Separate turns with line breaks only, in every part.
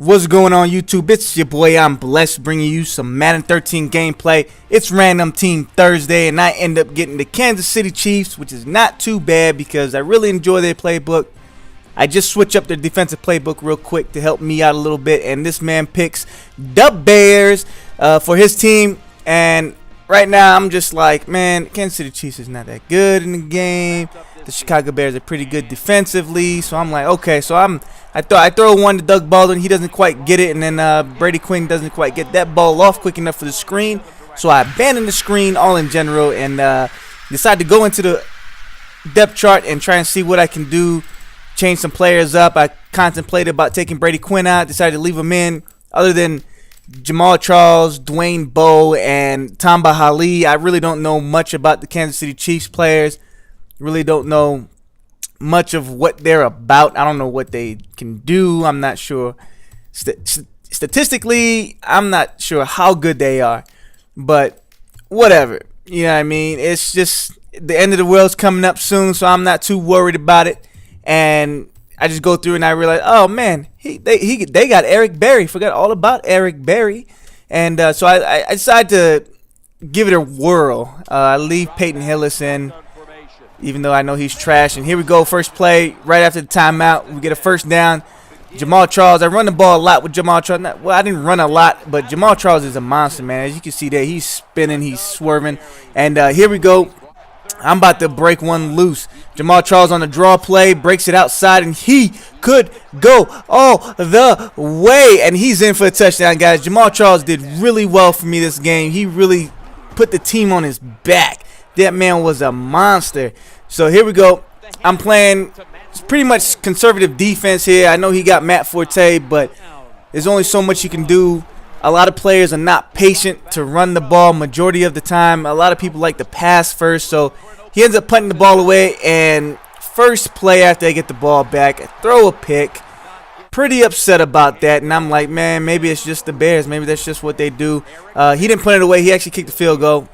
What's going on, YouTube? It's your boy, I'm Blessed, bringing you some Madden 13 gameplay. It's Random Team Thursday, and I end up getting the Kansas City Chiefs, which is not too bad because I really enjoy their playbook. I just switch up their defensive playbook real quick to help me out a little bit, and this man picks the Bears for his team. And right now, I'm just like, man, Kansas City Chiefs is not that good in the game. The Chicago Bears are pretty good defensively, so I'm like, okay, so I throw one to Doug Baldwin. He doesn't quite get it, and then Brady Quinn doesn't quite get that ball off quick enough for the screen. So I abandon the screen all in general and decide to go into the depth chart and try and see what I can do, change some players up. I contemplated about taking Brady Quinn out, decided to leave him in. Other than Jamal Charles, Dwayne Bowe, and Tamba Hali, I really don't know much about the Kansas City Chiefs players. Really don't know much of what they're about. I don't know what they can do. I'm not sure. Statistically, I'm not sure how good they are. But whatever. You know what I mean? It's just the end of the world's coming up soon, so I'm not too worried about it. And I just go through and I realize, oh man, they got Eric Berry. Forgot all about Eric Berry. And so I decided to give it a whirl. I leave Peyton Hillis in, even though I know he's trash. And here we go, first play, right after the timeout. We get a first down. Jamal Charles, I run the ball a lot with Jamal Charles. Well, I didn't run a lot, but Jamal Charles is a monster, man. As you can see there, he's spinning, he's swerving. And here we go. I'm about to break one loose. Jamal Charles on the draw play, breaks it outside, and he could go all the way. And he's in for a touchdown, guys. Jamal Charles did really well for me this game. He really put the team on his back. That man was a monster. So here we go. I'm playing pretty much conservative defense here. I know he got Matt Forte, but there's only so much you can do. A lot of players are not patient to run the ball majority of the time. A lot of people like to pass first, so he ends up punting the ball away. And first play after I get the ball back, I throw a pick. Pretty upset about that, and I'm like, man, maybe it's just the Bears. Maybe that's just what they do. He didn't punt it away. He actually kicked the field goal.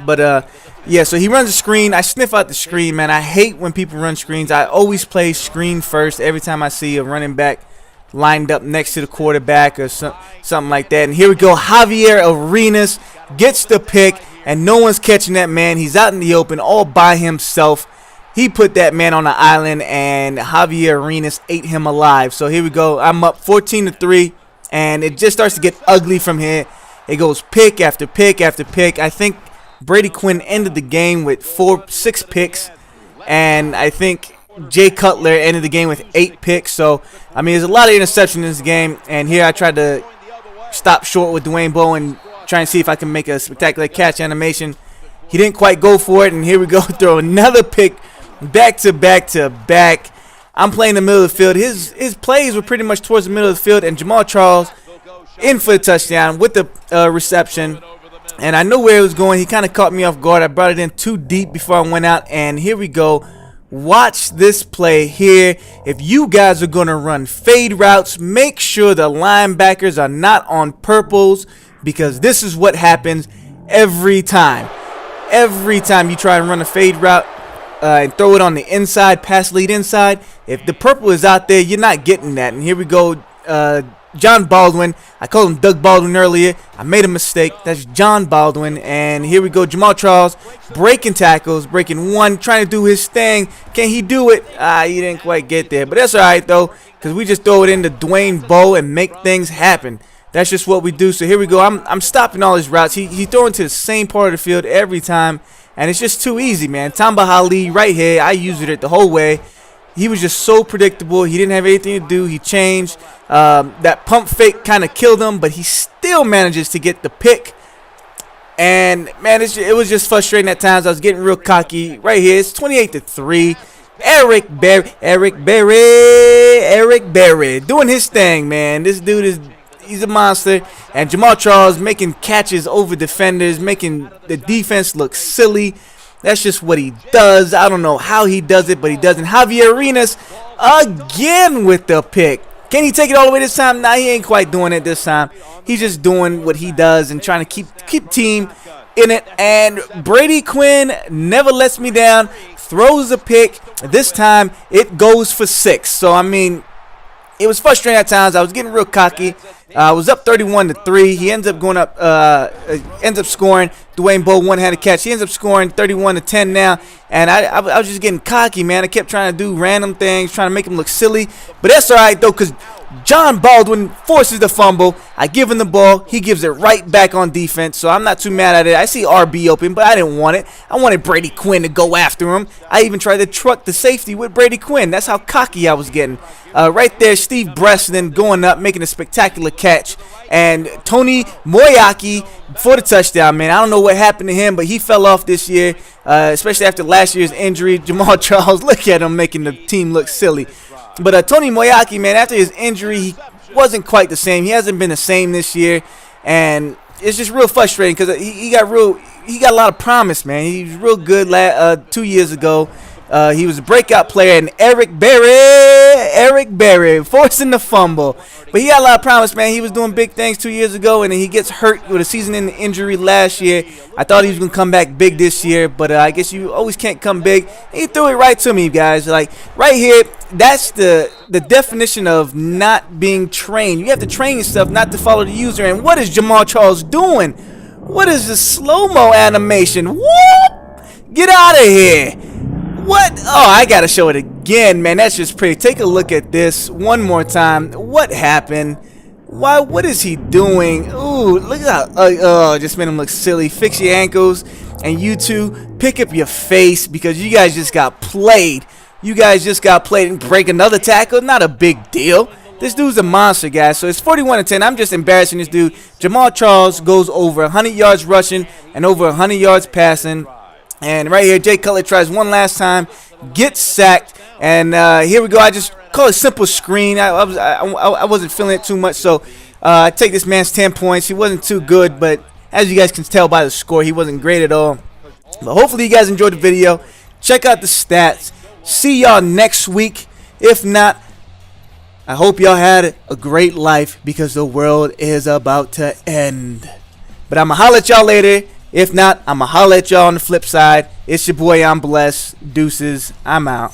But yeah, so he runs a screen. I sniff out the screen, man. I hate when people run screens. I always play screen first every time I see a running back lined up next to the quarterback or something like that. And here we go. Javier Arenas gets the pick, and no one's catching that man. He's out in the open all by himself. He put that man on the island, and Javier Arenas ate him alive. So here we go. I'm up 14-3, and it just starts to get ugly from here. It goes pick after pick after pick. I think Brady Quinn ended the game with 6 picks, and I think Jay Cutler ended the game with 8 picks. So, I mean, there's a lot of interceptions in this game, and here I tried to stop short with Dwayne Bowe and try and see if I can make a spectacular catch animation. He didn't quite go for it, and here we go, throw another pick back to back to back. I'm playing the middle of the field. His plays were pretty much towards the middle of the field, and Jamal Charles in for the touchdown with the reception. And I know where it was going. He kind of caught me off guard. I brought it in too deep before I went out. And here we go. Watch this play here. If you guys are going to run fade routes, make sure the linebackers are not on purples, because this is what happens every time. Every time you try and run a fade route and throw it on the inside, pass lead inside, if the purple is out there, you're not getting that. And here we go. John Baldwin. I called him Doug Baldwin earlier. I made a mistake. That's John Baldwin. And here we go. Jamal Charles breaking tackles, breaking one, trying to do his thing. Can he do it? He didn't quite get there. But that's all right, though, because we just throw it into Dwayne Bowe and make things happen. That's just what we do. So here we go. I'm stopping all his routes. He throwing to the same part of the field every time, and it's just too easy, man. Tamba Hali right here. I used it the whole way. He was just so predictable. He didn't have anything to do. He changed. That pump fake kind of killed him, but he still manages to get the pick. And, man, it was just frustrating at times. I was getting real cocky. Right here, it's 28-3. Eric Berry doing his thing, man. This dude he's a monster. And Jamal Charles making catches over defenders, making the defense look silly. That's just what he does. I don't know how he does it, but he doesn't. Javier Arenas again with the pick. Can he take it all the way this time? Nah, he ain't quite doing it this time. He's just doing what he does and trying to keep team in it. And Brady Quinn never lets me down. Throws a pick. This time it goes for 6. So, I mean, it was frustrating at times. I was getting real cocky. I was up 31-3. He ends up going up, ends up scoring. Dwayne Bowe one-handed catch. He ends up scoring 31-10 now. And I was just getting cocky, man. I kept trying to do random things, trying to make him look silly. But that's all right, though, because John Baldwin forces the fumble. I give him the ball. He gives it right back on defense, so I'm not too mad at it. I see RB open, but I didn't want it. I wanted Brady Quinn to go after him. I even tried to truck the safety with Brady Quinn. That's how cocky I was getting. Right there, Steve Bresnan going up, making a spectacular catch. And Tony Moyaki for the touchdown, man. I don't know what happened to him, but he fell off this year, especially after last year's injury. Jamal Charles, look at him making the team look silly. But Tony Moyaki, man, after his injury, he wasn't quite the same. He hasn't been the same this year, and it's just real frustrating because he got a lot of promise, man. He was real good 2 years ago. He was a breakout player, and Eric Berry forcing the fumble. But he got a lot of promise, man. He was doing big things 2 years ago, and then he gets hurt with a season-ending injury last year. I thought he was going to come back big this year, but I guess you always can't come big. He threw it right to me, guys. Like, right here, that's the definition of not being trained. You have to train yourself not to follow the user. And what is Jamal Charles doing? What is the slow-mo animation? Whoop! Get out of here. What? Oh, I gotta show it again, man. That's just pretty. Take a look at this one more time. What happened? Why? What is he doing? Ooh, look at how. Just made him look silly. Fix your ankles, and you two pick up your face because you guys just got played. You guys just got played and break another tackle. Not a big deal. This dude's a monster, guys. So it's 41-10. I'm just embarrassing this dude. Jamal Charles goes over 100 yards rushing and over 100 yards passing. And right here, Jay Cutler tries one last time, gets sacked, and here we go. I just call it simple screen. I wasn't feeling it too much, so I take this man's 10 points. He wasn't too good, but as you guys can tell by the score, he wasn't great at all. But hopefully you guys enjoyed the video. Check out the stats. See y'all next week. If not, I hope y'all had a great life because the world is about to end. But I'm going to holler at y'all later. If not, I'm going to holler at y'all on the flip side. It's your boy, I'm blessed. Deuces. I'm out.